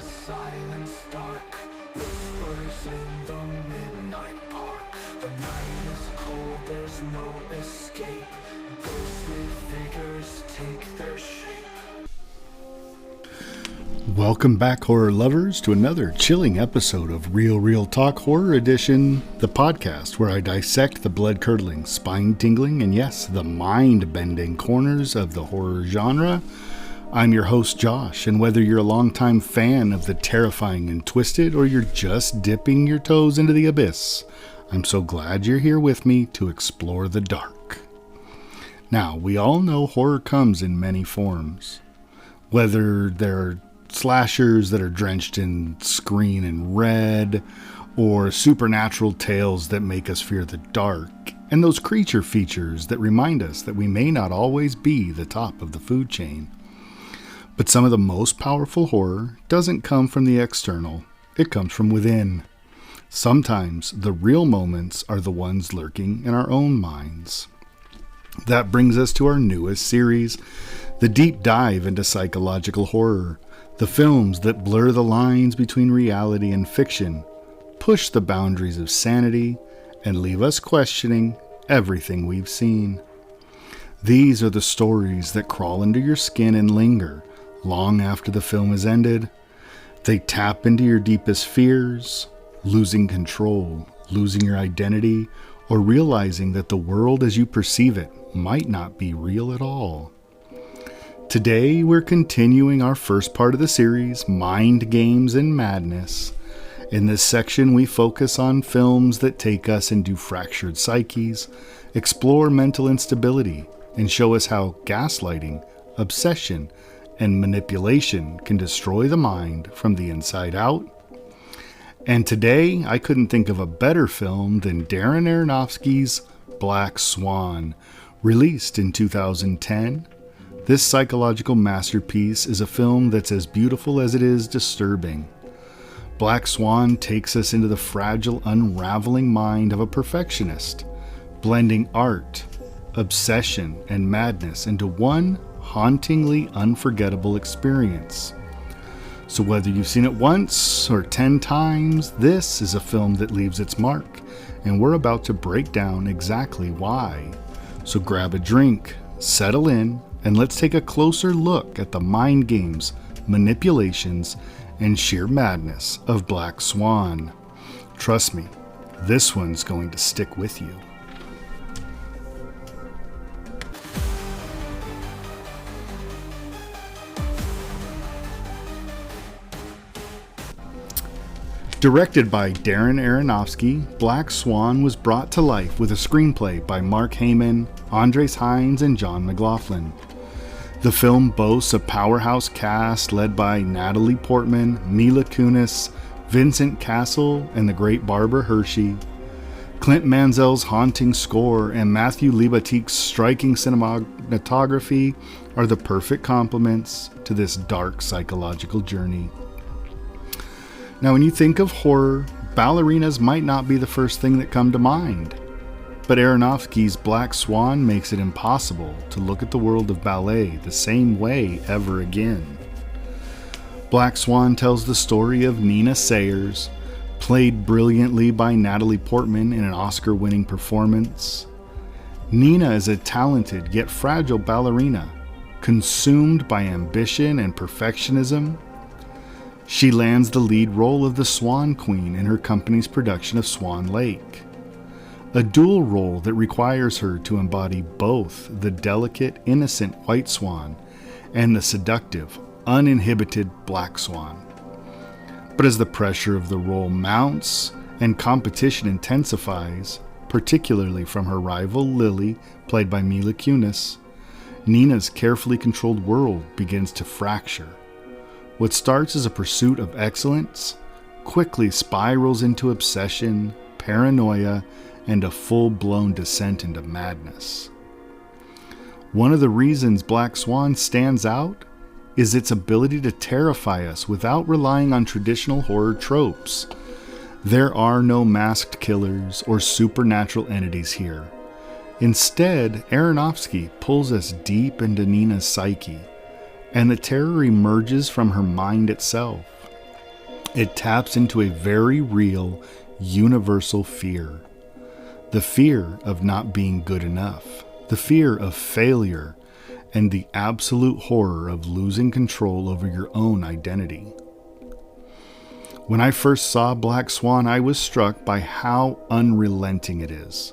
the silence dark, whispers in the midnight park. The night is cold, there's no escape. Ghostly figures take their shape. Welcome back, horror lovers, to another chilling episode of Real Talk Horror Edition, the podcast where I dissect the blood-curdling, spine-tingling, and yes, the mind-bending corners of the horror genre. I'm your host, Josh, and whether you're a longtime fan of the terrifying and twisted, or you're just dipping your toes into the abyss, I'm so glad you're here with me to explore the dark. Now, we all know horror comes in many forms. Whether they're slashers that are drenched in screen and red, or supernatural tales that make us fear the dark, and those creature features that remind us that we may not always be the top of the food chain. But some of the most powerful horror doesn't come from the external, it comes from within. Sometimes the real moments are the ones lurking in our own minds. That brings us to our newest series, the deep dive into psychological horror, the films that blur the lines between reality and fiction, push the boundaries of sanity, and leave us questioning everything we've seen. These are the stories that crawl under your skin and linger long after the film has ended. They tap into your deepest fears, losing control, losing your identity, or realizing that the world as you perceive it might not be real at all. Today, we're continuing our first part of the series, Mind Games and Madness. In this section, we focus on films that take us into fractured psyches, explore mental instability, and show us how gaslighting, obsession, and manipulation can destroy the mind from the inside out. And today, I couldn't think of a better film than Darren Aronofsky's Black Swan, released in 2010. This psychological masterpiece is a film that's as beautiful as it is disturbing. Black Swan takes us into the fragile, unraveling mind of a perfectionist, blending art, obsession, and madness into one hauntingly unforgettable experience. So whether you've seen it once or 10 times, this is a film that leaves its mark, and we're about to break down exactly why. So grab a drink, settle in, and let's take a closer look at the mind games, manipulations, and sheer madness of Black Swan. Trust me, this one's going to stick with you. Directed by Darren Aronofsky, Black Swan was brought to life with a screenplay by Mark Heyman, Andres Hines, and John McLaughlin. The film boasts a powerhouse cast led by Natalie Portman, Mila Kunis, Vincent Cassel, and the great Barbara Hershey. Clint Mansell's haunting score and Matthew Libatique's striking cinematography are the perfect complements to this dark psychological journey. Now, when you think of horror, ballerinas might not be the first thing that come to mind. But Aronofsky's Black Swan makes it impossible to look at the world of ballet the same way ever again. Black Swan tells the story of Nina Sayers, played brilliantly by Natalie Portman in an Oscar-winning performance. Nina is a talented yet fragile ballerina, consumed by ambition and perfectionism. She lands the lead role of the Swan Queen in her company's production of Swan Lake, a dual role that requires her to embody both the delicate, innocent white swan and the seductive, uninhibited black swan. But as the pressure of the role mounts and competition intensifies, particularly from her rival Lily, played by Mila Kunis, Nina's carefully controlled world begins to fracture. What starts as a pursuit of excellence quickly spirals into obsession, paranoia, and a full-blown descent into madness. One of the reasons Black Swan stands out is its ability to terrify us without relying on traditional horror tropes. There are no masked killers or supernatural entities here. Instead, Aronofsky pulls us deep into Nina's psyche, and the terror emerges from her mind itself, It taps into a very real, universal fear. The fear of not being good enough, the fear of failure, and the absolute horror of losing control over your own identity. When I first saw Black Swan, I was struck by how unrelenting it is.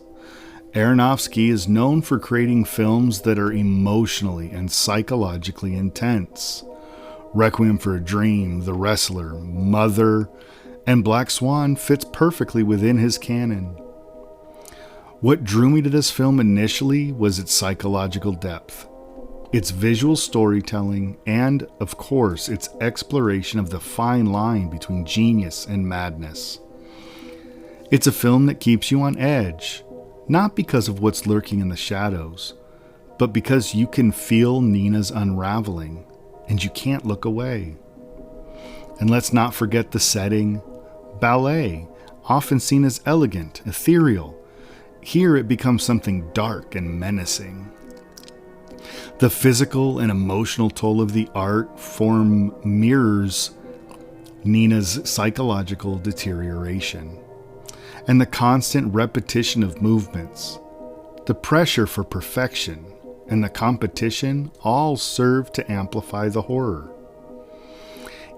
Aronofsky is known for creating films that are emotionally and psychologically intense. Requiem for a Dream, The Wrestler, Mother, and Black Swan fits perfectly within his canon. What drew me to this film initially was its psychological depth, its visual storytelling, and, of course, its exploration of the fine line between genius and madness. It's a film that keeps you on edge, not because of what's lurking in the shadows, but because you can feel Nina's unraveling, and you can't look away. And let's not forget the setting. Ballet, often seen as elegant, ethereal. Here it becomes something dark and menacing. The physical and emotional toll of the art form mirrors Nina's psychological deterioration. And the constant repetition of movements, the pressure for perfection, and the competition all serve to amplify the horror.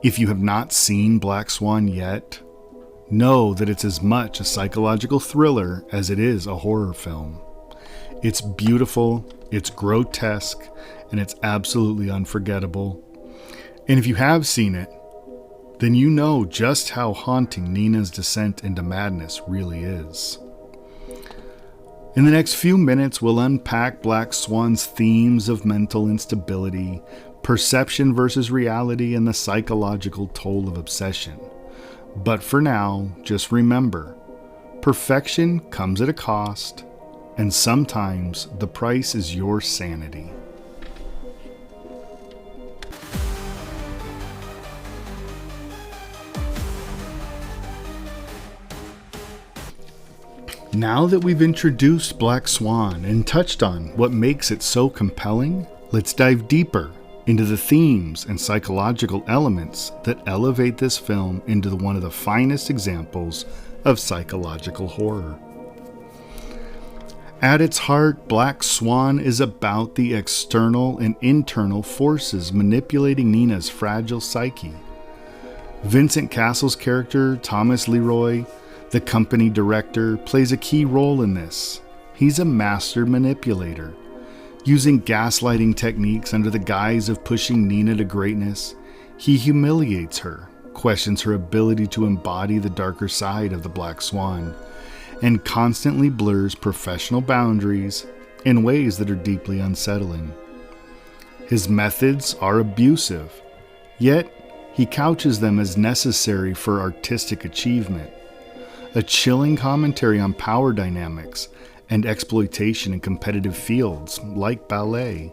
If you have not seen Black Swan yet, know that it's as much a psychological thriller as it is a horror film. It's beautiful, it's grotesque, and it's absolutely unforgettable. And if you have seen it, then you know just how haunting Nina's descent into madness really is. In the next few minutes, we'll unpack Black Swan's themes of mental instability, perception versus reality, and the psychological toll of obsession. But for now, just remember, perfection comes at a cost, and sometimes the price is your sanity. Now that we've introduced Black Swan and touched on what makes it so compelling, let's dive deeper into the themes and psychological elements that elevate this film into one of the finest examples of psychological horror. At its heart, Black Swan is about the external and internal forces manipulating Nina's fragile psyche. Vincent Cassel's character, Thomas Leroy, the company director, plays a key role in this. He's a master manipulator. Using gaslighting techniques under the guise of pushing Nina to greatness, he humiliates her, questions her ability to embody the darker side of the Black Swan, and constantly blurs professional boundaries in ways that are deeply unsettling. His methods are abusive, yet he couches them as necessary for artistic achievement. A chilling commentary on power dynamics and exploitation in competitive fields like ballet.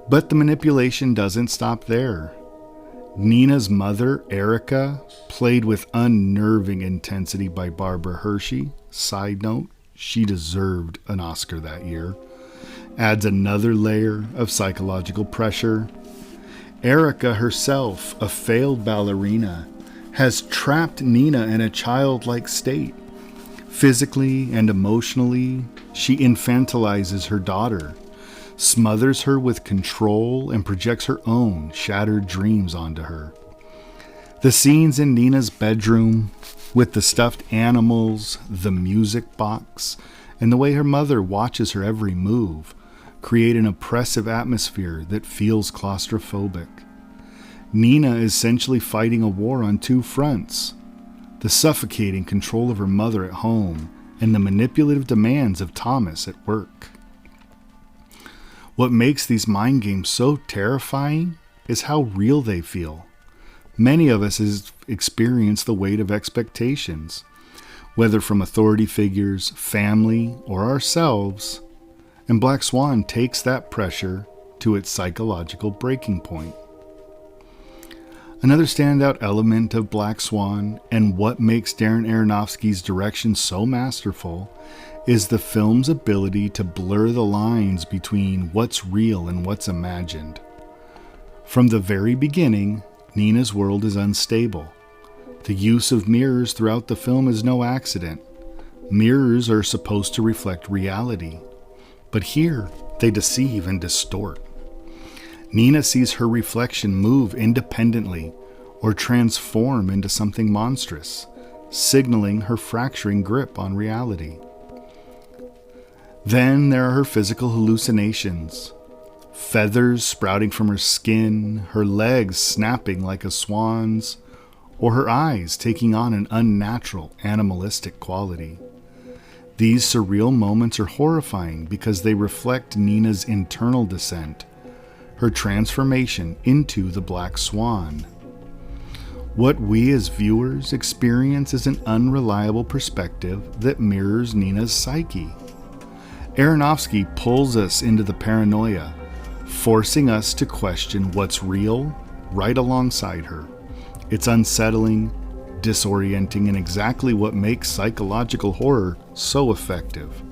But the manipulation doesn't stop there. Nina's mother, Erica, played with unnerving intensity by Barbara Hershey. Side note, she deserved an Oscar that year. Adds another layer of psychological pressure. Erica herself, a failed ballerina, has trapped Nina in a childlike state. Physically and emotionally, she infantilizes her daughter, smothers her with control, and projects her own shattered dreams onto her. The scenes in Nina's bedroom, with the stuffed animals, the music box, and the way her mother watches her every move, create an oppressive atmosphere that feels claustrophobic. Nina is essentially fighting a war on two fronts: the suffocating control of her mother at home and the manipulative demands of Thomas at work. What makes these mind games so terrifying is how real they feel. Many of us have experienced the weight of expectations, whether from authority figures, family, or ourselves, and Black Swan takes that pressure to its psychological breaking point. Another standout element of Black Swan, and what makes Darren Aronofsky's direction so masterful, is the film's ability to blur the lines between what's real and what's imagined. From the very beginning, Nina's world is unstable. The use of mirrors throughout the film is no accident. Mirrors are supposed to reflect reality, but here they deceive and distort. Nina sees her reflection move independently or transform into something monstrous, signaling her fracturing grip on reality. Then there are her physical hallucinations. Feathers sprouting from her skin, her legs snapping like a swan's, or her eyes taking on an unnatural, animalistic quality. These surreal moments are horrifying because they reflect Nina's internal descent, her transformation into the Black Swan. What we as viewers experience is an unreliable perspective that mirrors Nina's psyche. Aronofsky pulls us into the paranoia, forcing us to question what's real right alongside her. It's unsettling, disorienting, and exactly what makes psychological horror so effective.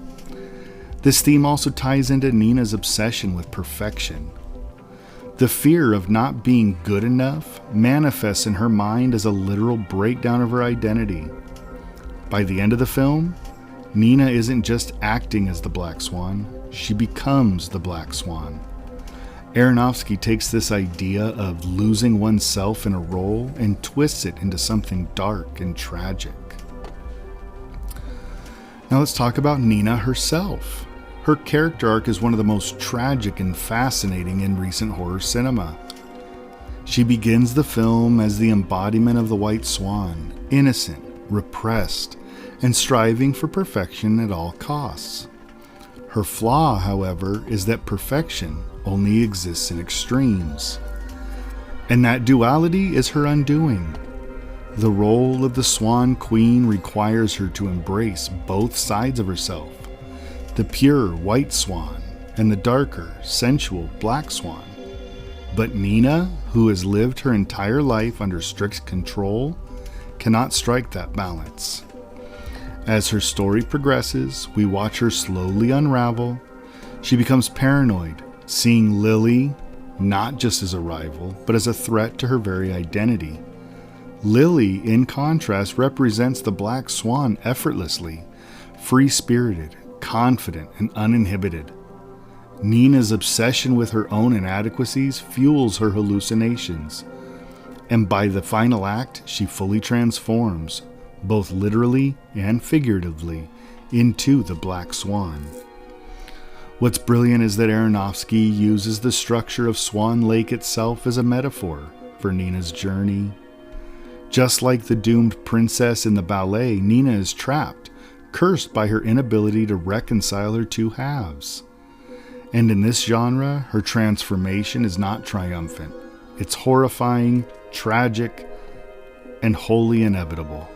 This theme also ties into Nina's obsession with perfection. The fear of not being good enough manifests in her mind as a literal breakdown of her identity. By the end of the film, Nina isn't just acting as the Black Swan, she becomes the Black Swan. Aronofsky takes this idea of losing oneself in a role and twists it into something dark and tragic. Now let's talk about Nina herself. Her character arc is one of the most tragic and fascinating in recent horror cinema. She begins the film as the embodiment of the white swan, innocent, repressed, and striving for perfection at all costs. Her flaw, however, is that perfection only exists in extremes. And that duality is her undoing. The role of the Swan Queen requires her to embrace both sides of herself, the pure white swan and the darker, sensual black swan. But Nina, who has lived her entire life under strict control, cannot strike that balance. As her story progresses, we watch her slowly unravel. She becomes paranoid, seeing Lily not just as a rival, but as a threat to her very identity. Lily, in contrast, represents the Black Swan effortlessly, free-spirited, confident, and uninhibited. Nina's obsession with her own inadequacies fuels her hallucinations, and by the final act, she fully transforms, both literally and figuratively, into the Black Swan. What's brilliant is that Aronofsky uses the structure of Swan Lake itself as a metaphor for Nina's journey. Just like the doomed princess in the ballet, Nina is trapped, cursed by her inability to reconcile her two halves. And in this genre, her transformation is not triumphant. It's horrifying, tragic, and wholly inevitable.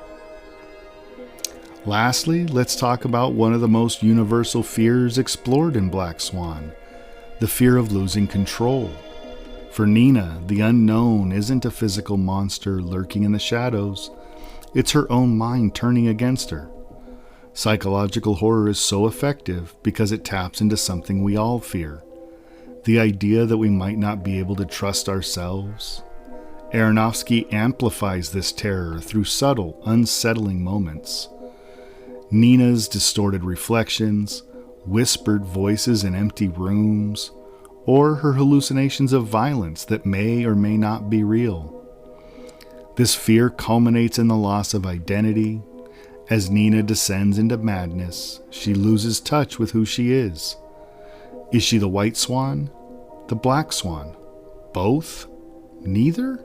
Lastly, let's talk about one of the most universal fears explored in Black Swan, the fear of losing control. For Nina, the unknown isn't a physical monster lurking in the shadows. It's her own mind turning against her. Psychological horror is so effective because it taps into something we all fear, the idea that we might not be able to trust ourselves. Aronofsky amplifies this terror through subtle, unsettling moments. Nina's distorted reflections, whispered voices in empty rooms, or her hallucinations of violence that may or may not be real. This fear culminates in the loss of identity. As Nina descends into madness, she loses touch with who she is. Is she the white swan? The black swan? Both? Neither?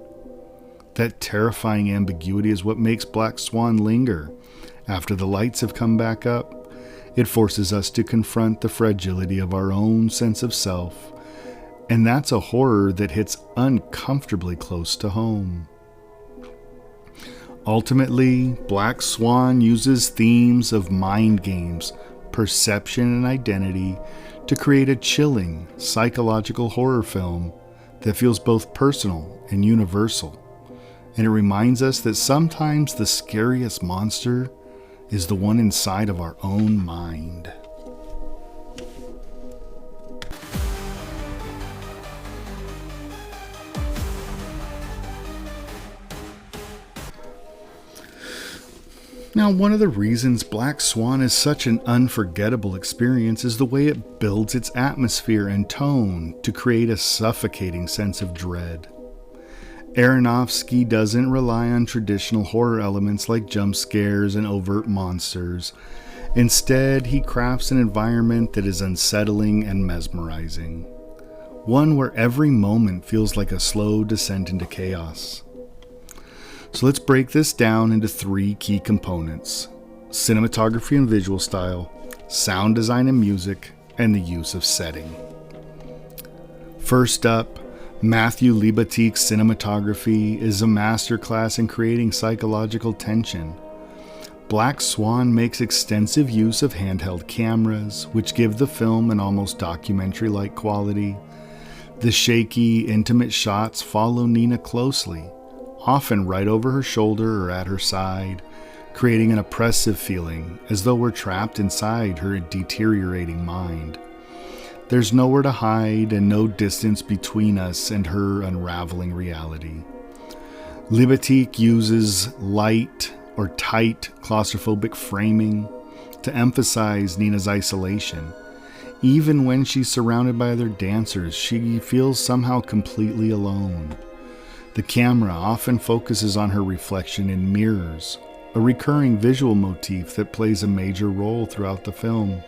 That terrifying ambiguity is what makes Black Swan linger. After the lights have come back up, it forces us to confront the fragility of our own sense of self, and that's a horror that hits uncomfortably close to home. Ultimately, Black Swan uses themes of mind games, perception, and identity to create a chilling, psychological horror film that feels both personal and universal. And it reminds us that sometimes the scariest monster is the one inside of our own mind. Now, one of the reasons Black Swan is such an unforgettable experience is the way it builds its atmosphere and tone to create a suffocating sense of dread. Aronofsky doesn't rely on traditional horror elements like jump scares and overt monsters. Instead, he crafts an environment that is unsettling and mesmerizing. One where every moment feels like a slow descent into chaos. So let's break this down into 3 key components: cinematography and visual style, sound design and music, and the use of setting. First up, Matthew Libatic's cinematography is a masterclass in creating psychological tension. Black Swan makes extensive use of handheld cameras, which give the film an almost documentary-like quality. The shaky, intimate shots follow Nina closely, often right over her shoulder or at her side, creating an oppressive feeling, as though we're trapped inside her deteriorating mind. There's nowhere to hide and no distance between us and her unraveling reality. Libatic uses light or tight, claustrophobic framing to emphasize Nina's isolation. Even when she's surrounded by other dancers, she feels somehow completely alone. The camera often focuses on her reflection in mirrors, a recurring visual motif that plays a major role throughout the film.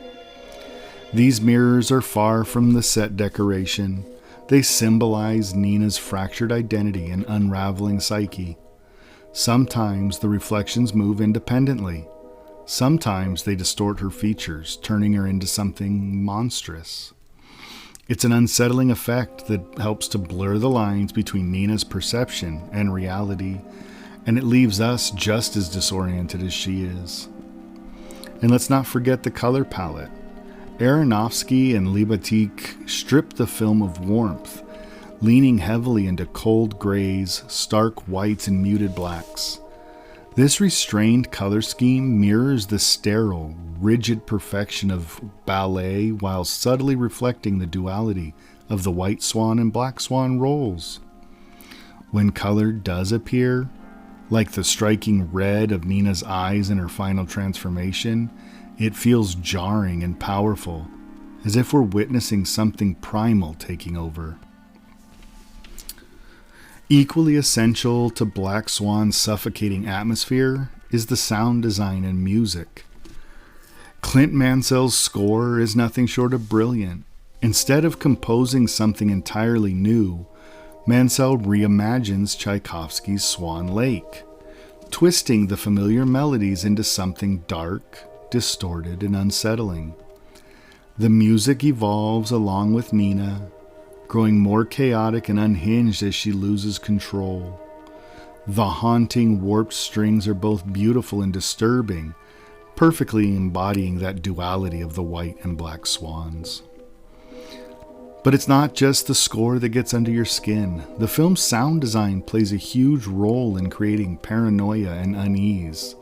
These mirrors are far from the set decoration. They symbolize Nina's fractured identity and unraveling psyche. Sometimes the reflections move independently. Sometimes they distort her features, turning her into something monstrous. It's an unsettling effect that helps to blur the lines between Nina's perception and reality, and it leaves us just as disoriented as she is. And let's not forget the color palette. Aronofsky and Libatic stripped the film of warmth, leaning heavily into cold grays, stark whites, and muted blacks. This restrained color scheme mirrors the sterile, rigid perfection of ballet while subtly reflecting the duality of the white swan and black swan roles. When color does appear, like the striking red of Nina's eyes in her final transformation, it feels jarring and powerful, as if we're witnessing something primal taking over. Equally essential to Black Swan's suffocating atmosphere is the sound design and music. Clint Mansell's score is nothing short of brilliant. Instead of composing something entirely new, Mansell reimagines Tchaikovsky's Swan Lake, twisting the familiar melodies into something dark, distorted, and unsettling. The music evolves along with Nina, growing more chaotic and unhinged as she loses control. The haunting, warped strings are both beautiful and disturbing, perfectly embodying that duality of the white and black swans. But it's not just the score that gets under your skin. The film's sound design plays a huge role in creating paranoia and unease.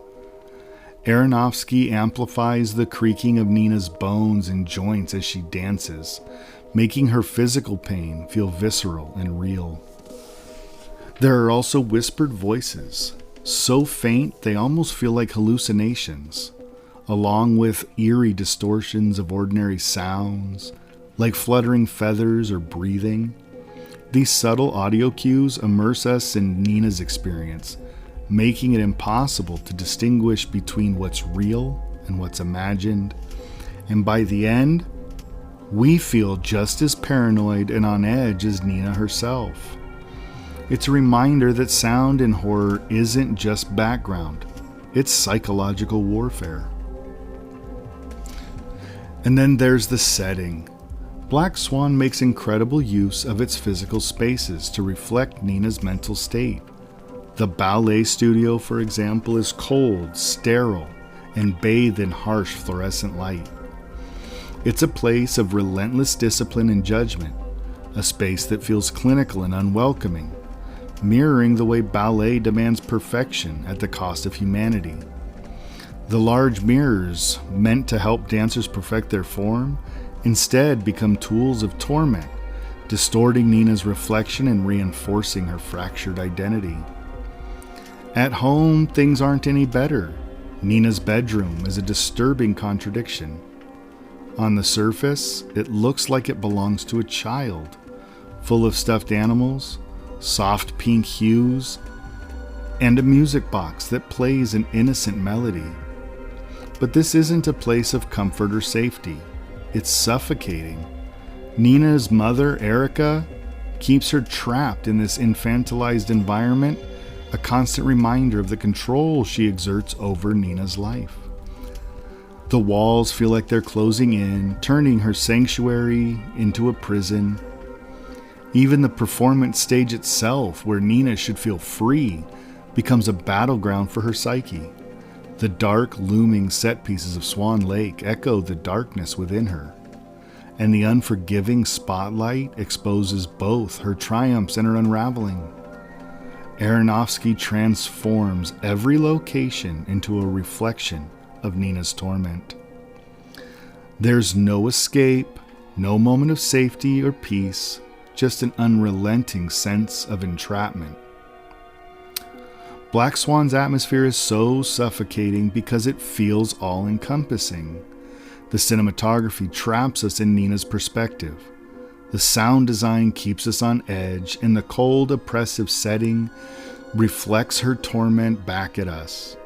Aronofsky amplifies the creaking of Nina's bones and joints as she dances, making her physical pain feel visceral and real. There are also whispered voices, so faint they almost feel like hallucinations, along with eerie distortions of ordinary sounds, like fluttering feathers or breathing. These subtle audio cues immerse us in Nina's experience, making it impossible to distinguish between what's real and what's imagined. And by the end, we feel just as paranoid and on edge as Nina herself. It's a reminder that sound in horror isn't just background, it's psychological warfare. And then there's the setting. Black Swan makes incredible use of its physical spaces to reflect Nina's mental state. The ballet studio, for example, is cold, sterile, and bathed in harsh fluorescent light. It's a place of relentless discipline and judgment, a space that feels clinical and unwelcoming, mirroring the way ballet demands perfection at the cost of humanity. The large mirrors, meant to help dancers perfect their form, instead become tools of torment, distorting Nina's reflection and reinforcing her fractured identity. At home, things aren't any better. Nina's bedroom is a disturbing contradiction. On the surface, it looks like it belongs to a child, full of stuffed animals, soft pink hues, and a music box that plays an innocent melody. But this isn't a place of comfort or safety. It's suffocating. Nina's mother, Erica, keeps her trapped in this infantilized environment, a constant reminder of the control she exerts over Nina's life. The walls feel like they're closing in, turning her sanctuary into a prison. Even the performance stage itself, where Nina should feel free, becomes a battleground for her psyche. The dark, looming set pieces of Swan Lake echo the darkness within her, and the unforgiving spotlight exposes both her triumphs and her unraveling. Aronofsky transforms every location into a reflection of Nina's torment. There's no escape, no moment of safety or peace, just an unrelenting sense of entrapment. Black Swan's atmosphere is so suffocating because it feels all-encompassing. The cinematography traps us in Nina's perspective. The sound design keeps us on edge, and the cold, oppressive setting reflects her torment back at us.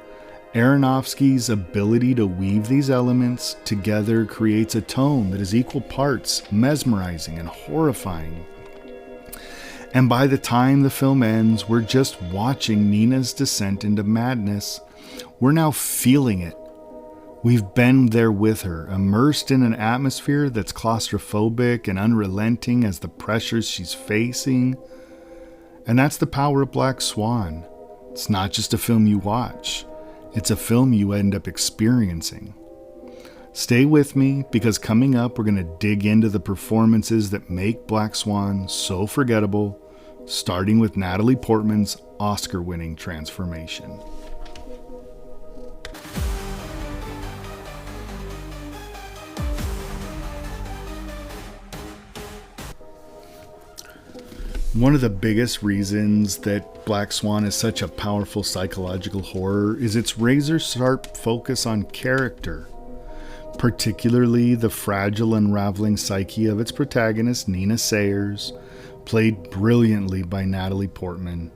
Aronofsky's ability to weave these elements together creates a tone that is equal parts mesmerizing and horrifying. And by the time the film ends, we're just watching Nina's descent into madness. We're now feeling it. We've been there with her, immersed in an atmosphere that's claustrophobic and unrelenting as the pressures she's facing. And that's the power of Black Swan. It's not just a film you watch. It's a film you end up experiencing. Stay with me, because coming up we're going to dig into the performances that make Black Swan so forgettable, starting with Natalie Portman's Oscar-winning transformation. One of the biggest reasons that Black Swan is such a powerful psychological horror is its razor-sharp focus on character, particularly the fragile, unraveling psyche of its protagonist, Nina Sayers, played brilliantly by Natalie Portman.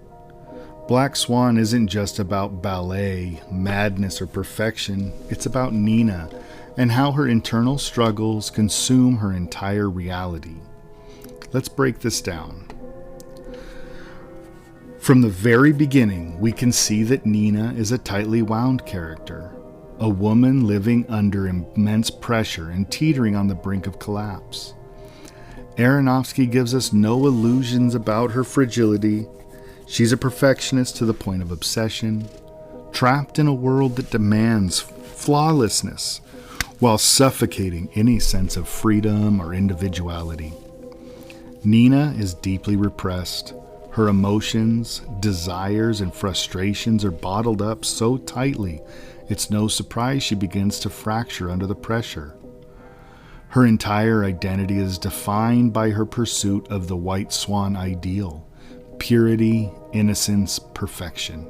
Black Swan isn't just about ballet, madness, or perfection. It's about Nina and how her internal struggles consume her entire reality. Let's break this down. From the very beginning, we can see that Nina is a tightly wound character, a woman living under immense pressure and teetering on the brink of collapse. Aronofsky gives us no illusions about her fragility. She's a perfectionist to the point of obsession, trapped in a world that demands flawlessness while suffocating any sense of freedom or individuality. Nina is deeply repressed. Her emotions, desires, and frustrations are bottled up so tightly, it's no surprise she begins to fracture under the pressure. Her entire identity is defined by her pursuit of the white swan ideal: purity, innocence, perfection.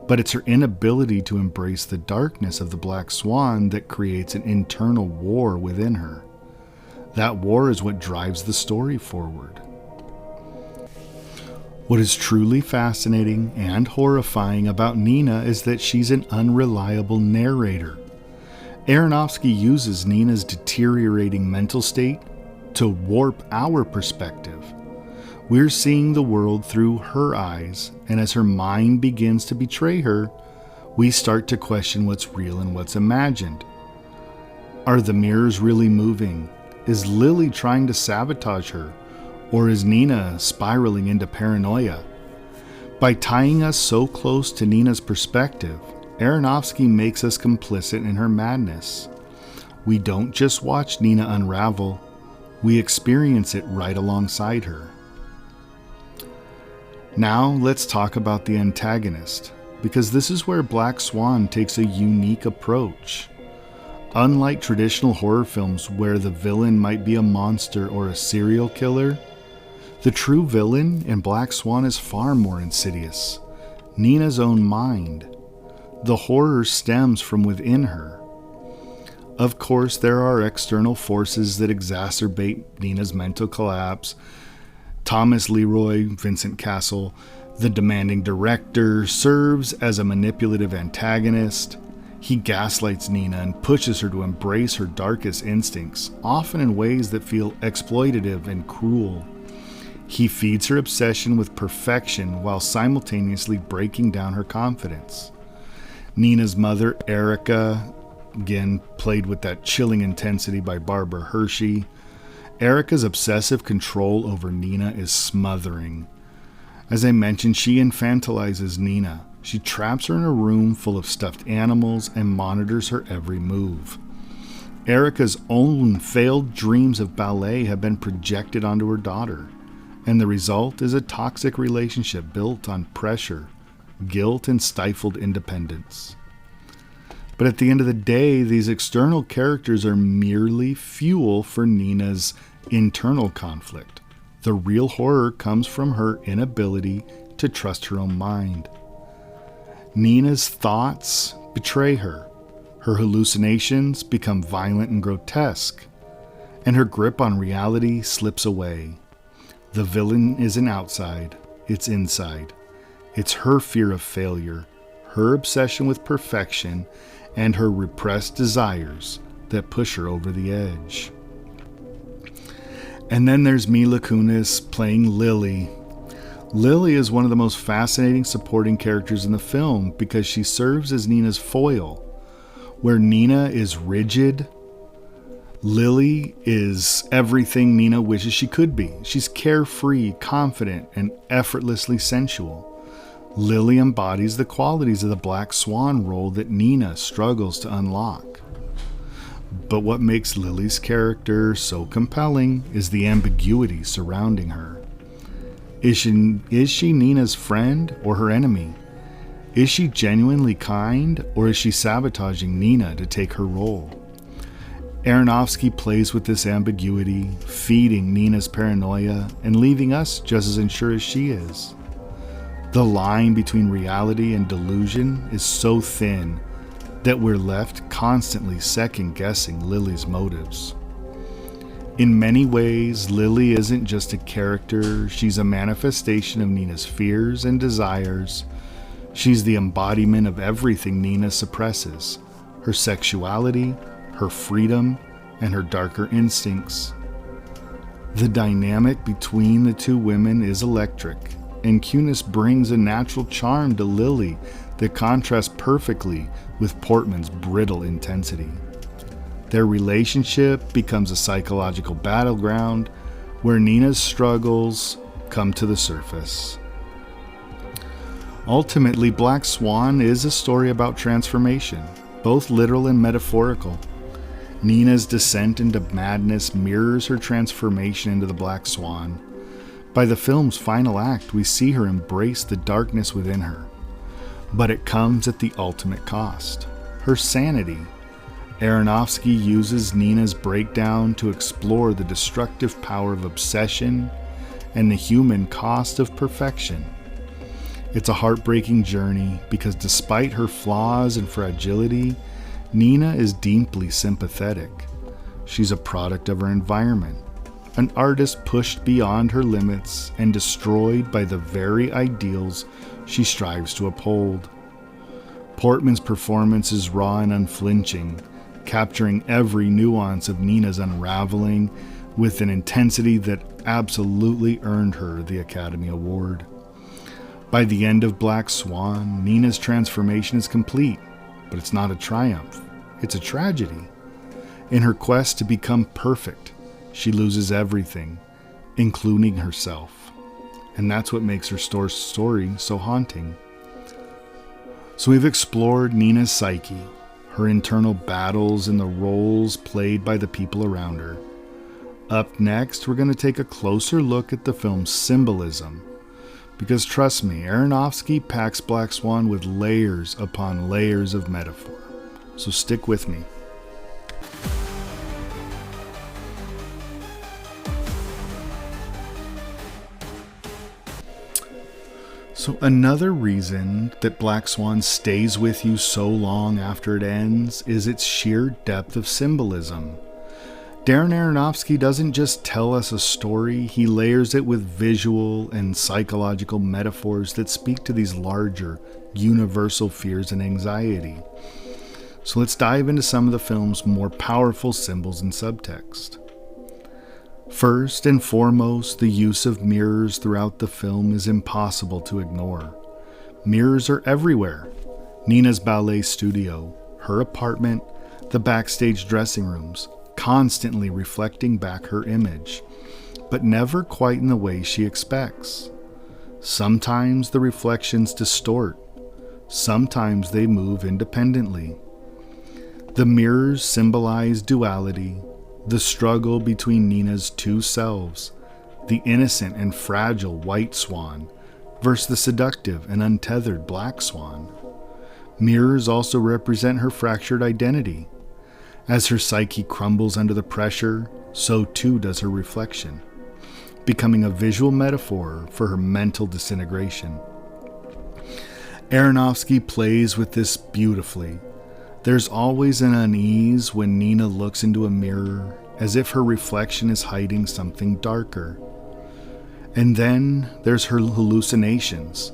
But it's her inability to embrace the darkness of the black swan that creates an internal war within her. That war is what drives the story forward. What is truly fascinating and horrifying about Nina is that she's an unreliable narrator. Aronofsky uses Nina's deteriorating mental state to warp our perspective. We're seeing the world through her eyes, and as her mind begins to betray her, we start to question what's real and what's imagined. Are the mirrors really moving? Is Lily trying to sabotage her? Or is Nina spiraling into paranoia? By tying us so close to Nina's perspective, Aronofsky makes us complicit in her madness. We don't just watch Nina unravel, we experience it right alongside her. Now let's talk about the antagonist, because this is where Black Swan takes a unique approach. Unlike traditional horror films where the villain might be a monster or a serial killer, the true villain in Black Swan is far more insidious: Nina's own mind. The horror stems from within her. Of course, there are external forces that exacerbate Nina's mental collapse. Thomas Leroy, Vincent Castle, the demanding director, serves as a manipulative antagonist. He gaslights Nina and pushes her to embrace her darkest instincts, often in ways that feel exploitative and cruel. He feeds her obsession with perfection while simultaneously breaking down her confidence. Nina's mother, Erica, again played with that chilling intensity by Barbara Hershey. Erica's obsessive control over Nina is smothering. As I mentioned, she infantilizes Nina. She traps her in a room full of stuffed animals and monitors her every move. Erica's own failed dreams of ballet have been projected onto her daughter, and the result is a toxic relationship built on pressure, guilt, and stifled independence. But at the end of the day, these external characters are merely fuel for Nina's internal conflict. The real horror comes from her inability to trust her own mind. Nina's thoughts betray her. Her hallucinations become violent and grotesque, and her grip on reality slips away. The villain isn't outside, it's inside. It's her fear of failure, her obsession with perfection, and her repressed desires that push her over the edge. And then there's Mila Kunis playing Lily. Lily is one of the most fascinating supporting characters in the film because she serves as Nina's foil. Where Nina is rigid, Lily is everything Nina wishes she could be. She's carefree, confident, and effortlessly sensual. Lily embodies the qualities of the Black Swan role that Nina struggles to unlock. But what makes Lily's character so compelling is the ambiguity surrounding her. Is she Nina's friend or her enemy? Is she genuinely kind, or is she sabotaging Nina to take her role? Aronofsky plays with this ambiguity, feeding Nina's paranoia and leaving us just as unsure as she is. The line between reality and delusion is so thin that we're left constantly second-guessing Lily's motives. In many ways, Lily isn't just a character, she's a manifestation of Nina's fears and desires. She's the embodiment of everything Nina suppresses: her sexuality, her freedom, and her darker instincts. The dynamic between the two women is electric, and Kunis brings a natural charm to Lily that contrasts perfectly with Portman's brittle intensity. Their relationship becomes a psychological battleground where Nina's struggles come to the surface. Ultimately, Black Swan is a story about transformation, both literal and metaphorical. Nina's descent into madness mirrors her transformation into the Black Swan. By the film's final act, we see her embrace the darkness within her. But it comes at the ultimate cost: her sanity. Aronofsky uses Nina's breakdown to explore the destructive power of obsession and the human cost of perfection. It's a heartbreaking journey because despite her flaws and fragility, Nina is deeply sympathetic. She's a product of her environment, an artist pushed beyond her limits and destroyed by the very ideals she strives to uphold. Portman's performance is raw and unflinching, capturing every nuance of Nina's unraveling with an intensity that absolutely earned her the Academy Award. By the end of Black Swan, Nina's transformation is complete, but it's not a triumph. It's a tragedy. In her quest to become perfect, she loses everything, including herself. And that's what makes her story so haunting. So we've explored Nina's psyche, her internal battles, and the roles played by the people around her. Up next, we're going to take a closer look at the film's symbolism. Because trust me, Aronofsky packs Black Swan with layers upon layers of metaphor. So stick with me. So another reason that Black Swan stays with you so long after it ends is its sheer depth of symbolism. Darren Aronofsky doesn't just tell us a story, he layers it with visual and psychological metaphors that speak to these larger, universal fears and anxiety. So let's dive into some of the film's more powerful symbols and subtext. First and foremost, the use of mirrors throughout the film is impossible to ignore. Mirrors are everywhere. Nina's ballet studio, her apartment, the backstage dressing rooms, constantly reflecting back her image, but never quite in the way she expects. Sometimes the reflections distort. Sometimes they move independently. The mirrors symbolize duality, the struggle between Nina's two selves, the innocent and fragile white swan versus the seductive and untethered black swan. Mirrors also represent her fractured identity. As her psyche crumbles under the pressure, so too does her reflection, becoming a visual metaphor for her mental disintegration. Aronofsky plays with this beautifully. There's always an unease when Nina looks into a mirror, as if her reflection is hiding something darker. And then there's her hallucinations.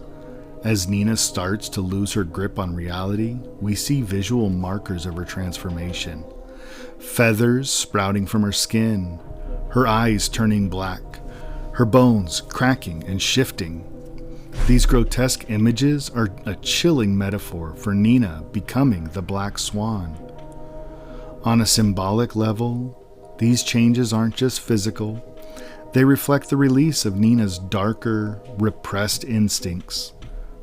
As Nina starts to lose her grip on reality, we see visual markers of her transformation. Feathers sprouting from her skin, her eyes turning black, her bones cracking and shifting. These grotesque images are a chilling metaphor for Nina becoming the Black Swan. On a symbolic level, these changes aren't just physical. They reflect the release of Nina's darker, repressed instincts,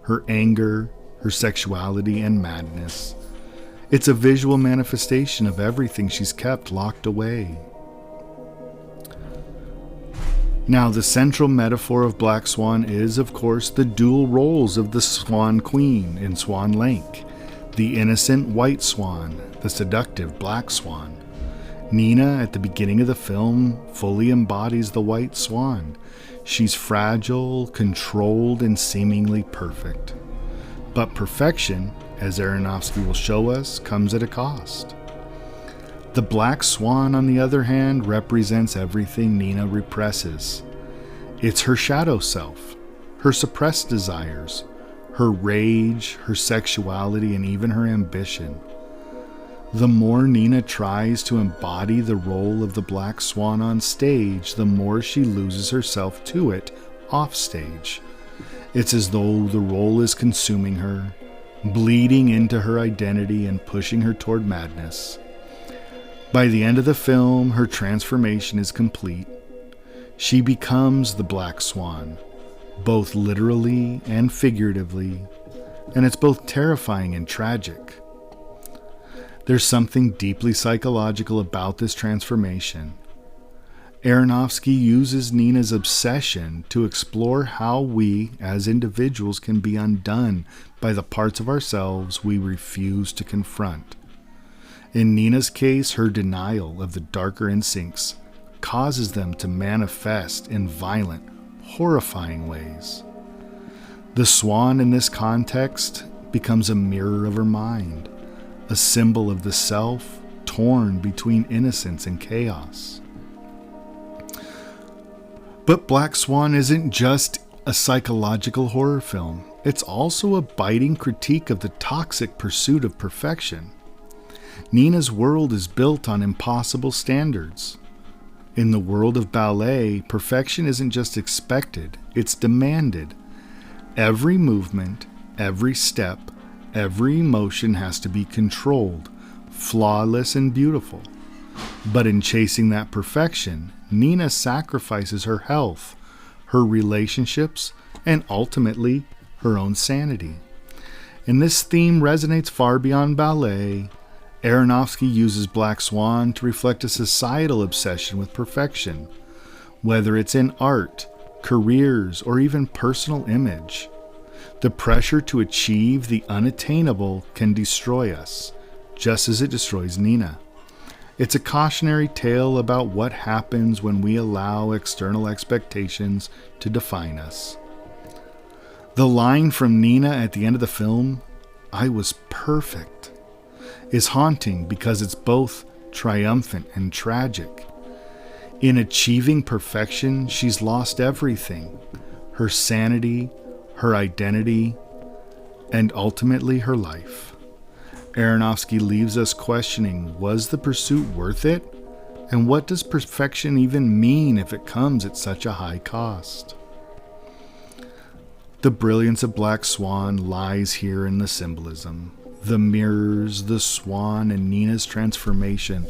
her anger, her sexuality, and madness. It's a visual manifestation of everything she's kept locked away. Now, the central metaphor of Black Swan is, of course, the dual roles of the Swan Queen in Swan Lake, the innocent white swan, the seductive black swan. Nina, at the beginning of the film, fully embodies the white swan. She's fragile, controlled, and seemingly perfect. But perfection, as Aronofsky will show us, comes at a cost. The Black Swan, on the other hand, represents everything Nina represses. It's her shadow self, her suppressed desires, her rage, her sexuality, and even her ambition. The more Nina tries to embody the role of the Black Swan on stage, the more she loses herself to it off stage. It's as though the role is consuming her, bleeding into her identity and pushing her toward madness. By the end of the film, her transformation is complete. She becomes the Black Swan, both literally and figuratively, and it's both terrifying and tragic. There's something deeply psychological about this transformation. Aronofsky uses Nina's obsession to explore how we, as individuals, can be undone by the parts of ourselves we refuse to confront. In Nina's case, her denial of the darker instincts causes them to manifest in violent, horrifying ways. The swan in this context becomes a mirror of her mind, a symbol of the self torn between innocence and chaos. But Black Swan isn't just a psychological horror film. It's also a biting critique of the toxic pursuit of perfection. Nina's world is built on impossible standards. In the world of ballet, perfection isn't just expected, it's demanded. Every movement, every step, every emotion has to be controlled, flawless and beautiful. But in chasing that perfection, Nina sacrifices her health, her relationships, and ultimately her own sanity. And this theme resonates far beyond ballet. Aronofsky uses Black Swan to reflect a societal obsession with perfection, whether it's in art, careers, or even personal image. The pressure to achieve the unattainable can destroy us, just as it destroys Nina. It's a cautionary tale about what happens when we allow external expectations to define us. The line from Nina at the end of the film, "I was perfect," is haunting because it's both triumphant and tragic. In achieving perfection, she's lost everything: her sanity, her identity, and ultimately her life. Aronofsky leaves us questioning, was the pursuit worth it? And what does perfection even mean if it comes at such a high cost? The brilliance of Black Swan lies here in the symbolism. The mirrors, the swan, and Nina's transformation,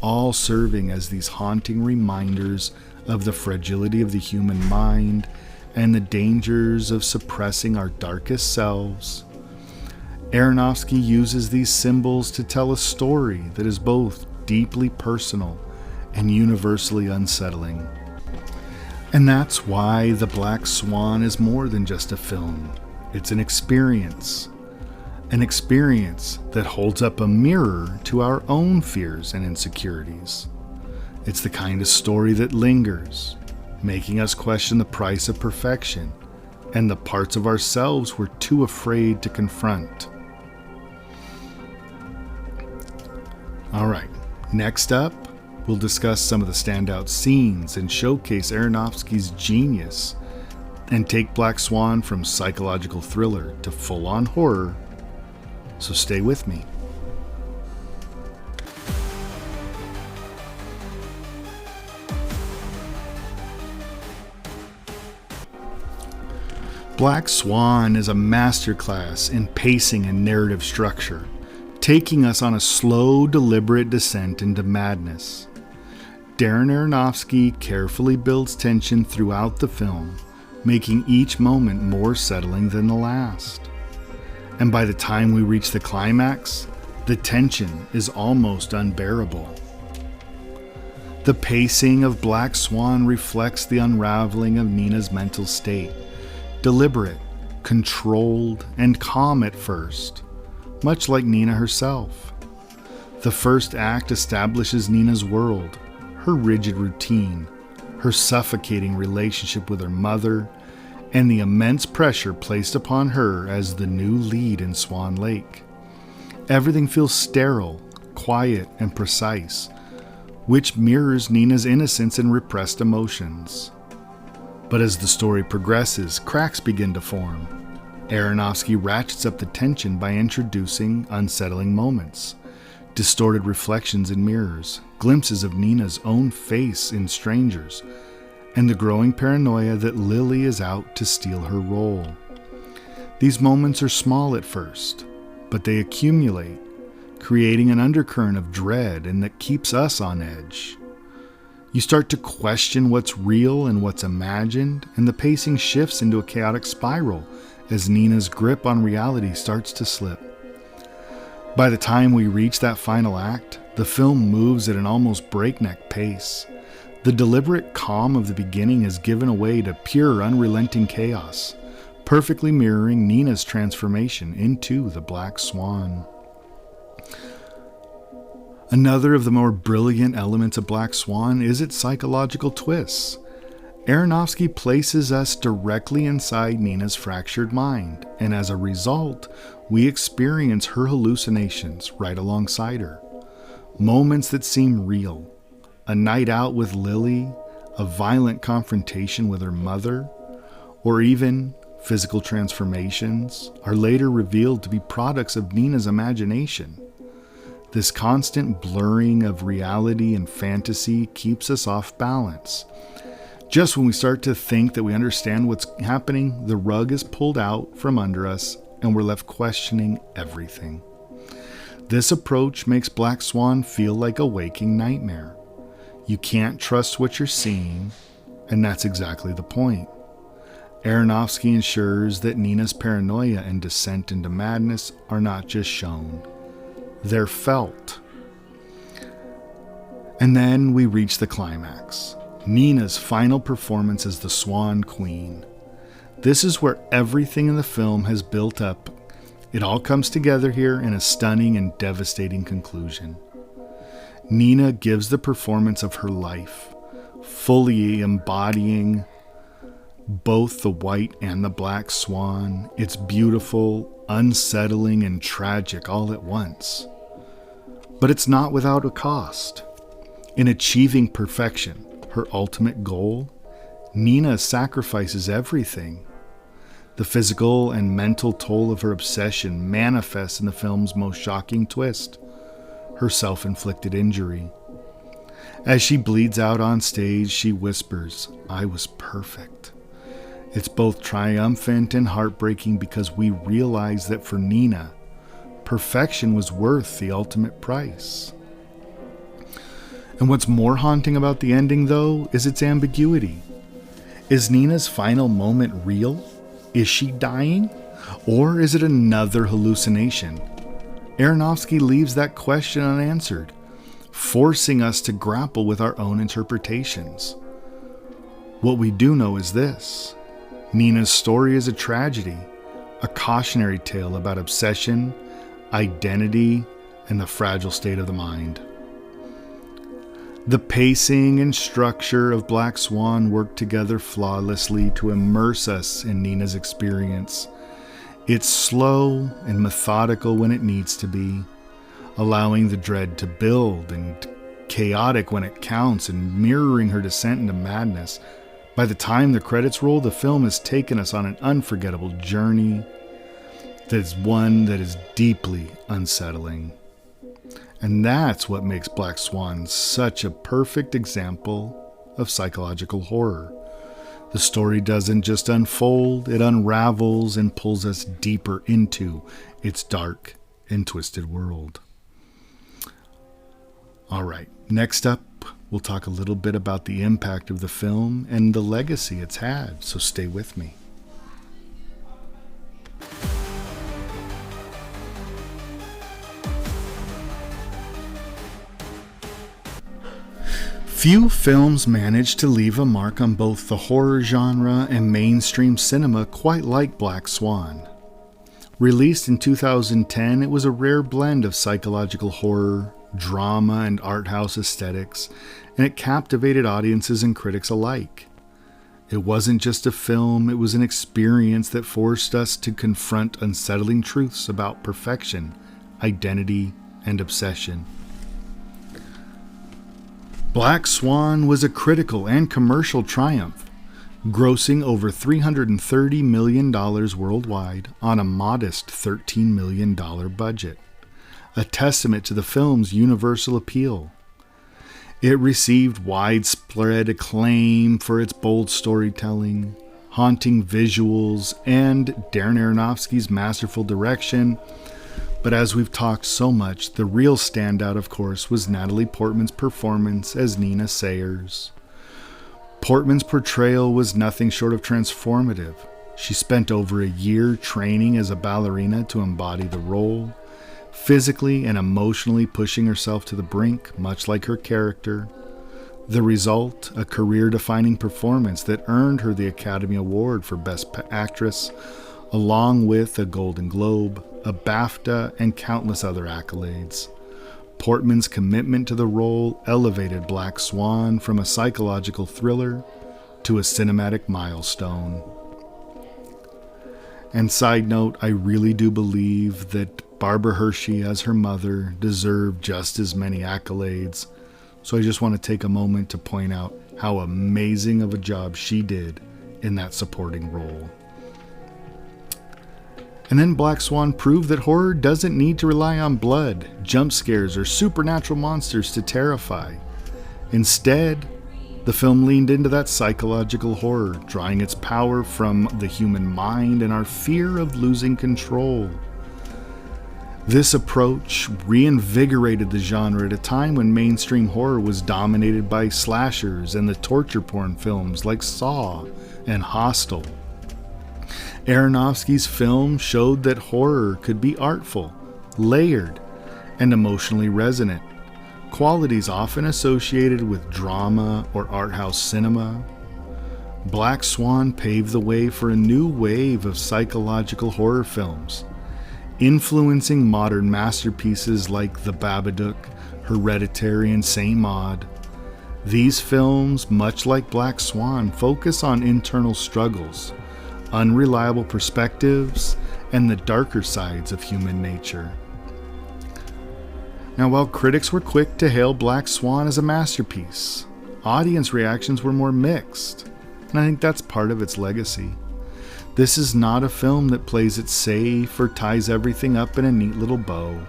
all serving as these haunting reminders of the fragility of the human mind and the dangers of suppressing our darkest selves. Aronofsky uses these symbols to tell a story that is both deeply personal and universally unsettling. And that's why The Black Swan is more than just a film. It's an experience that holds up a mirror to our own fears and insecurities. It's the kind of story that lingers, making us question the price of perfection and the parts of ourselves we're too afraid to confront. All right, next up, we'll discuss some of the standout scenes and showcase Aronofsky's genius and take Black Swan from psychological thriller to full-on horror. So stay with me. Black Swan is a masterclass in pacing and narrative structure, taking us on a slow, deliberate descent into madness. Darren Aronofsky carefully builds tension throughout the film, making each moment more settling than the last. And by the time we reach the climax, the tension is almost unbearable. The pacing of Black Swan reflects the unraveling of Nina's mental state, deliberate, controlled, and calm at first, much like Nina herself. The first act establishes Nina's world, her rigid routine, her suffocating relationship with her mother, and the immense pressure placed upon her as the new lead in Swan Lake. Everything feels sterile, quiet, and precise, which mirrors Nina's innocence and repressed emotions. But as the story progresses, cracks begin to form. Aronofsky ratchets up the tension by introducing unsettling moments, distorted reflections in mirrors, glimpses of Nina's own face in strangers, and the growing paranoia that Lily is out to steal her role. These moments are small at first, but they accumulate, creating an undercurrent of dread and that keeps us on edge. You start to question what's real and what's imagined, and the pacing shifts into a chaotic spiral as Nina's grip on reality starts to slip. By the time we reach that final act, the film moves at an almost breakneck pace. The deliberate calm of the beginning is given away to pure, unrelenting chaos, perfectly mirroring Nina's transformation into the Black Swan. Another of the more brilliant elements of Black Swan is its psychological twists. Aronofsky places us directly inside Nina's fractured mind, and as a result, we experience her hallucinations right alongside her. Moments that seem real, a night out with Lily, a violent confrontation with her mother, or even physical transformations, are later revealed to be products of Nina's imagination. This constant blurring of reality and fantasy keeps us off balance. Just when we start to think that we understand what's happening, the rug is pulled out from under us and we're left questioning everything. This approach makes Black Swan feel like a waking nightmare. You can't trust what you're seeing, and that's exactly the point. Aronofsky ensures that Nina's paranoia and descent into madness are not just shown, they're felt. And then we reach the climax, Nina's final performance as the Swan Queen. This is where everything in the film has built up. It all comes together here in a stunning and devastating conclusion. Nina gives the performance of her life, fully embodying Both the white and the black swan, it's beautiful, unsettling, and tragic all at once. But it's not without a cost. In achieving perfection, her ultimate goal, Nina sacrifices everything. The physical and mental toll of her obsession manifests in the film's most shocking twist, her self-inflicted injury. As she bleeds out on stage, she whispers, "I was perfect." It's both triumphant and heartbreaking because we realize that for Nina, perfection was worth the ultimate price. And what's more haunting about the ending, though, is its ambiguity. Is Nina's final moment real? Is she dying? Or is it another hallucination? Aronofsky leaves that question unanswered, forcing us to grapple with our own interpretations. What we do know is this: Nina's story is a tragedy, a cautionary tale about obsession, identity, and the fragile state of the mind. The pacing and structure of Black Swan work together flawlessly to immerse us in Nina's experience. It's slow and methodical when it needs to be, allowing the dread to build, and chaotic when it counts, and mirroring her descent into madness. By the time the credits roll, the film has taken us on an unforgettable journey that is one that is deeply unsettling. And that's what makes Black Swan such a perfect example of psychological horror. The story doesn't just unfold, it unravels and pulls us deeper into its dark and twisted world. All right, next up, we'll talk a little bit about the impact of the film and the legacy it's had, so stay with me. Few films manage to leave a mark on both the horror genre and mainstream cinema quite like Black Swan. Released in 2010, it was a rare blend of psychological horror, drama, and art house aesthetics, and it captivated audiences and critics alike. It wasn't just a film, it was an experience that forced us to confront unsettling truths about perfection, identity, and obsession. Black Swan was a critical and commercial triumph, grossing over $330 million worldwide on a modest $13 million budget, a testament to the film's universal appeal. It received widespread acclaim for its bold storytelling, haunting visuals, and Darren Aronofsky's masterful direction. But as we've talked so much, the real standout, of course, was Natalie Portman's performance as Nina Sayers. Portman's portrayal was nothing short of transformative. She spent over a year training as a ballerina to embody the role, physically and emotionally pushing herself to the brink, much like her character. The result, a career-defining performance that earned her the Academy Award for Best Actress, along with a Golden Globe, a BAFTA, and countless other accolades. Portman's commitment to the role elevated Black Swan from a psychological thriller to a cinematic milestone. And side note, I really do believe that Barbara Hershey as her mother deserved just as many accolades, so I just want to take a moment to point out how amazing of a job she did in that supporting role. And then Black Swan proved that horror doesn't need to rely on blood, jump scares, or supernatural monsters to terrify. Instead, the film leaned into that psychological horror, drawing its power from the human mind and our fear of losing control. This approach reinvigorated the genre at a time when mainstream horror was dominated by slashers and the torture porn films like Saw and Hostel. Aronofsky's film showed that horror could be artful, layered, and emotionally resonant, qualities often associated with drama or art house cinema. Black Swan paved the way for a new wave of psychological horror films, influencing modern masterpieces like The Babadook, Hereditary, and Saint Maud. These films, much like Black Swan, focus on internal struggles, unreliable perspectives, and the darker sides of human nature. Now, while critics were quick to hail Black Swan as a masterpiece, audience reactions were more mixed, and I think that's part of its legacy. This is not a film that plays it safe or ties everything up in a neat little bow.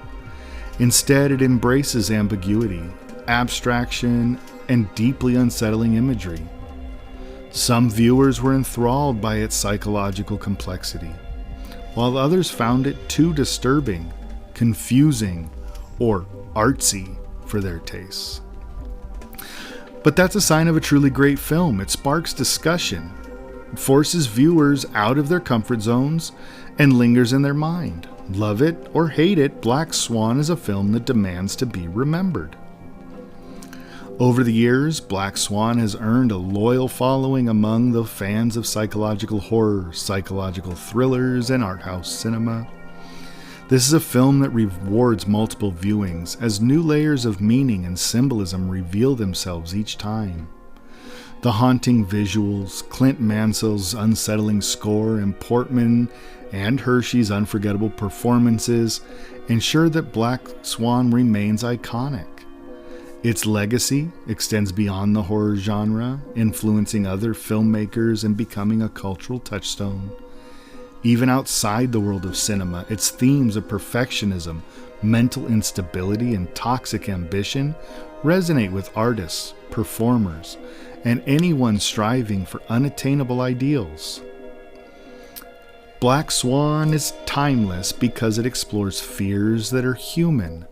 Instead, it embraces ambiguity, abstraction, and deeply unsettling imagery. Some viewers were enthralled by its psychological complexity, while others found it too disturbing, confusing, or artsy for their tastes. But that's a sign of a truly great film. It sparks discussion, forces viewers out of their comfort zones, and lingers in their mind. Love it or hate it, Black Swan is a film that demands to be remembered. Over the years, Black Swan has earned a loyal following among the fans of psychological horror, psychological thrillers, and art house cinema. This is a film that rewards multiple viewings as new layers of meaning and symbolism reveal themselves each time. The haunting visuals, Clint Mansell's unsettling score, and Portman and Hershey's unforgettable performances ensure that Black Swan remains iconic. Its legacy extends beyond the horror genre, influencing other filmmakers and becoming a cultural touchstone. Even outside the world of cinema, its themes of perfectionism, mental instability, and toxic ambition resonate with artists, performers, and anyone striving for unattainable ideals. Black Swan is timeless because it explores fears that are human.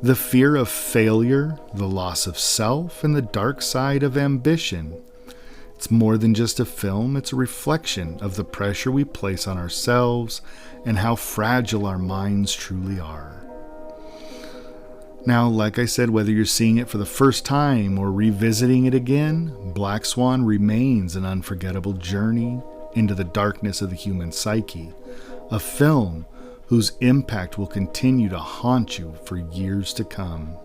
The fear of failure, the loss of self, and the dark side of ambition. It's more than just a film, it's a reflection of the pressure we place on ourselves and how fragile our minds truly are. Now, like I said, whether you're seeing it for the first time or revisiting it again, Black Swan remains an unforgettable journey into the darkness of the human psyche, a film whose impact will continue to haunt you for years to come.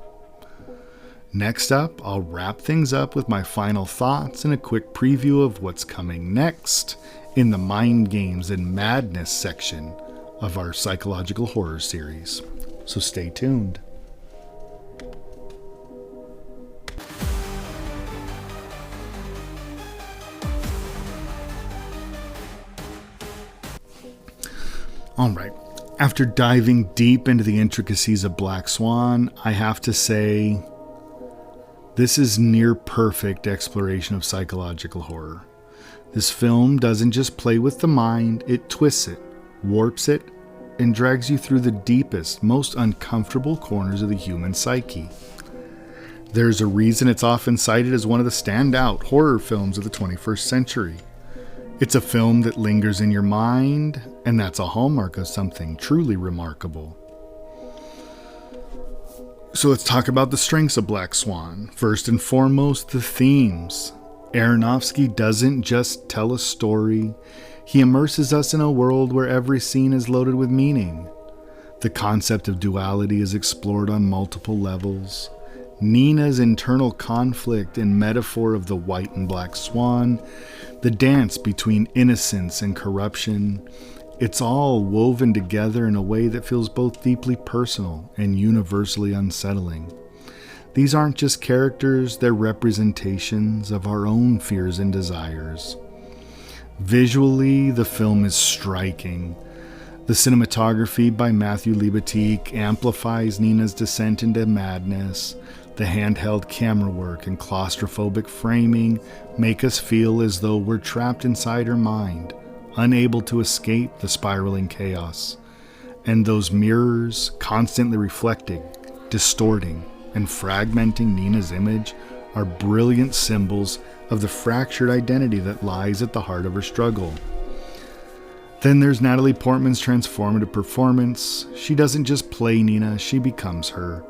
Next up, I'll wrap things up with my final thoughts and a quick preview of what's coming next in the Mind Games and Madness section of our psychological horror series. So stay tuned. All right. After diving deep into the intricacies of Black Swan, I have to say, this is near perfect exploration of psychological horror. This film doesn't just play with the mind, it twists it, warps it, and drags you through the deepest, most uncomfortable corners of the human psyche. There's a reason it's often cited as one of the standout horror films of the 21st century. It's a film that lingers in your mind, and that's a hallmark of something truly remarkable. So let's talk about the strengths of Black Swan. First and foremost, the themes. Aronofsky doesn't just tell a story, he immerses us in a world where every scene is loaded with meaning. The concept of duality is explored on multiple levels. Nina's internal conflict and metaphor of the white and black swan, the dance between innocence and corruption, it's all woven together in a way that feels both deeply personal and universally unsettling. These aren't just characters, they're representations of our own fears and desires. Visually, the film is striking. The cinematography by Matthew Libatique amplifies Nina's descent into madness. The handheld camera work and claustrophobic framing make us feel as though we're trapped inside her mind, unable to escape the spiraling chaos. And those mirrors, constantly reflecting, distorting, and fragmenting Nina's image are brilliant symbols of the fractured identity that lies at the heart of her struggle. Then there's Natalie Portman's transformative performance. She doesn't just play Nina, she becomes her.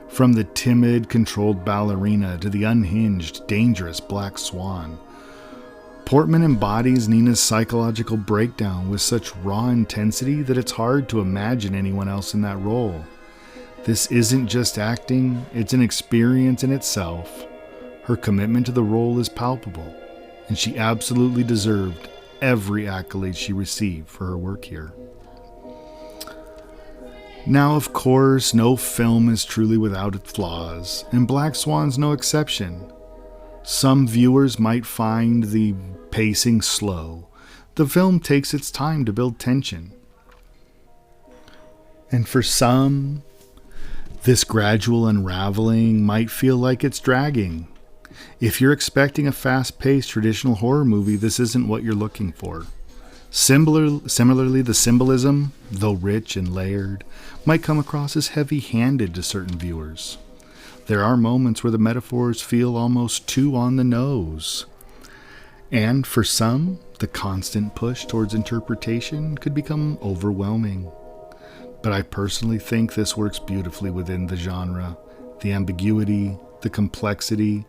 From the timid, controlled ballerina to the unhinged, dangerous Black Swan. Portman embodies Nina's psychological breakdown with such raw intensity that it's hard to imagine anyone else in that role. This isn't just acting, it's an experience in itself. Her commitment to the role is palpable, and she absolutely deserved every accolade she received for her work here. Now, of course, no film is truly without its flaws, and Black Swan's no exception. Some viewers might find the pacing slow. The film takes its time to build tension. And for some, this gradual unraveling might feel like it's dragging. If you're expecting a fast-paced traditional horror movie, this isn't what you're looking for. Similarly, the symbolism, though rich and layered, might come across as heavy-handed to certain viewers. There are moments where the metaphors feel almost too on the nose. And for some, the constant push towards interpretation could become overwhelming. But I personally think this works beautifully within the genre. The ambiguity, the complexity,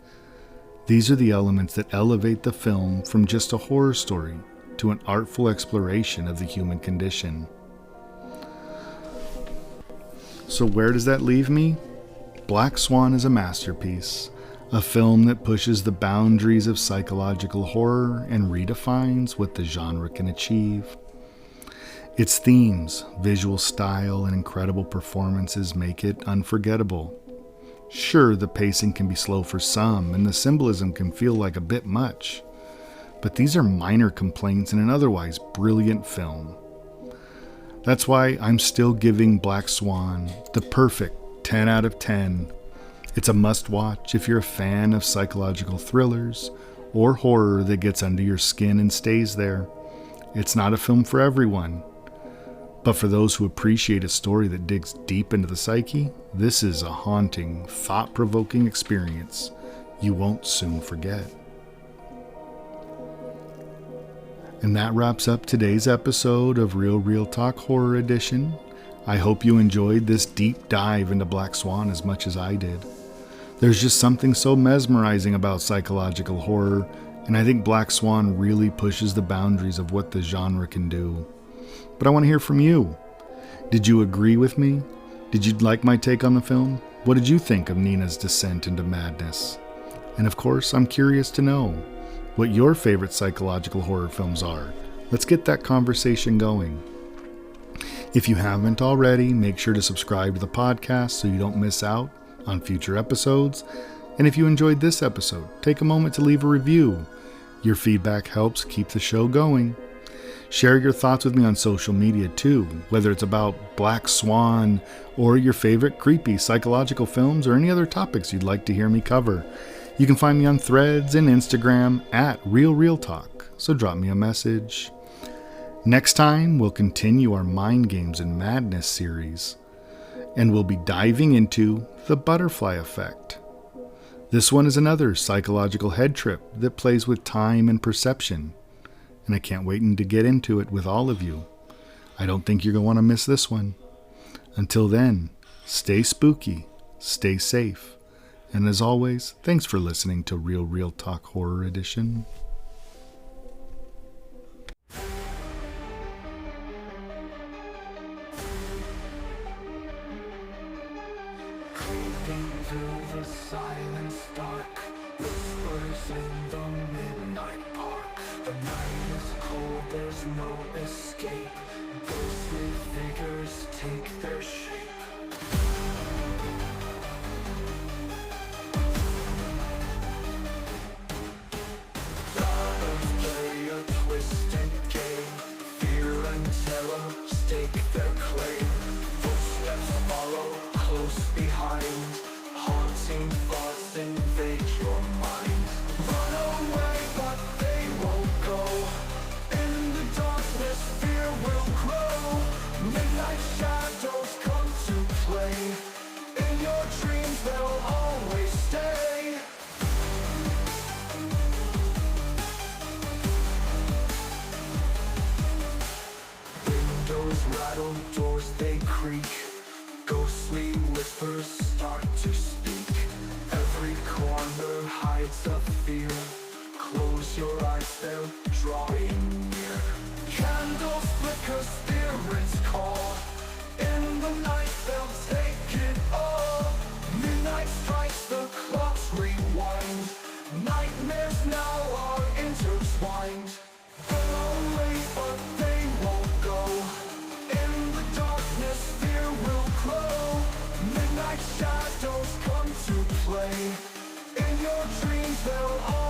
these are the elements that elevate the film from just a horror story to an artful exploration of the human condition. So where does that leave me? Black Swan is a masterpiece, a film that pushes the boundaries of psychological horror and redefines what the genre can achieve. Its themes, visual style, and incredible performances make it unforgettable. Sure, the pacing can be slow for some, and the symbolism can feel like a bit much, but these are minor complaints in an otherwise brilliant film. That's why I'm still giving Black Swan the perfect 10 out of 10. It's a must-watch if you're a fan of psychological thrillers or horror that gets under your skin and stays there. It's not a film for everyone, but for those who appreciate a story that digs deep into the psyche, this is a haunting, thought-provoking experience you won't soon forget. And that wraps up today's episode of Real Talk Horror Edition. I hope you enjoyed this deep dive into Black Swan as much as I did. There's just something so mesmerizing about psychological horror, and I think Black Swan really pushes the boundaries of what the genre can do. But I want to hear from you. Did you agree with me? Did you like my take on the film? What did you think of Nina's descent into madness? And of course, I'm curious to know what your favorite psychological horror films are. Let's get that conversation going. If you haven't already, make sure to subscribe to the podcast so you don't miss out on future episodes. And if you enjoyed this episode, take a moment to leave a review. Your feedback helps keep the show going. Share your thoughts with me on social media too, whether it's about Black Swan or your favorite creepy psychological films or any other topics you'd like to hear me cover. You can find me on Threads and Instagram at Real Talk, so drop me a message. Next time, we'll continue our Mind Games and Madness series, and we'll be diving into the butterfly effect. This one is another psychological head trip that plays with time and perception. And I can't wait to get into it with all of you. I don't think you're going to want to miss this one. Until then, stay spooky, stay safe, and as always, thanks for listening to Real Talk Horror Edition. Creeping through the silence dark, whispers in the midnight park. The night is cold, there's no escape. Ghostly figures take their shape. Lovers play a twisted game. Fear and terror stake their claim. Footsteps follow close behind. Haunting thoughts invade your mind. Run away, but they won't go. In the darkness, fear will grow. Midnight shadows come to play. In your dreams, they'll always stay. Windows rattle, doors they creak. Ghostly whispers start to speak. Every corner hides a fear. Close your eyes, they're drawing near. Candles flicker, spirits call. In the night they'll take it all. Midnight strikes, the clocks rewind. intertwined. They'll wait, but they won't go. In the darkness, fear will grow. Midnight shadows come to play. In your dreams, they'll all